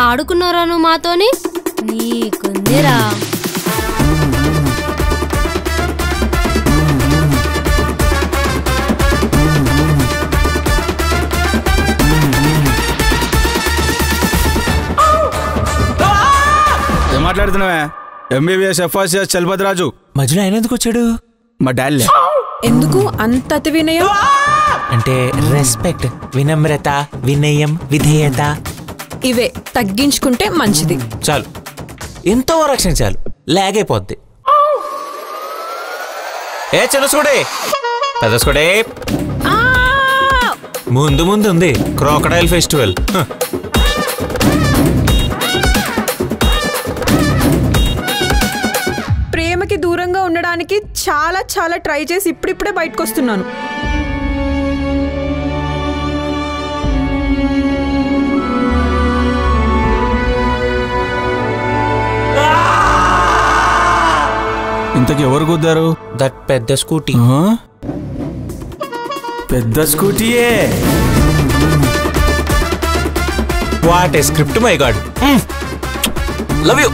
ఆడుకున్నారా నువ్వు మాతోని? నీకుందిరా. ఏం మాట్లాడుతున్నావే? ఎంబీబీఎస్ ఎఫ్ఆర్సిఎస్ చలపతిరాజు మధ్యలో ఆయన ఎందుకు వచ్చాడు? మా డాడీ. ఎందుకు అంత అతి వినయం? అంటే రెస్పెక్ట్, వినమ్రత, వినయం, విధేయత ఇవే తగ్గించుకుంటే మంచిది. చాలు, ఎంతో రక్షణ చాలు, లాగైపోద్ది. ఏ చిన్న స్కూడే, పెద్ద స్కూడే, ముందు ముందు ఉంది క్రోకడైల్ ఫెస్టివల్. ప్రేమకి దూరంగా ఉండడానికి చాలా చాలా ట్రై చేసి ఇప్పుడిప్పుడే బయటకు వస్తున్నాను. ఇంతకి ఎవరు కుద్దారు? దట్ పెద్ద స్కూటీ. పెద్ద స్కూటీయే. What a script my god. Love you.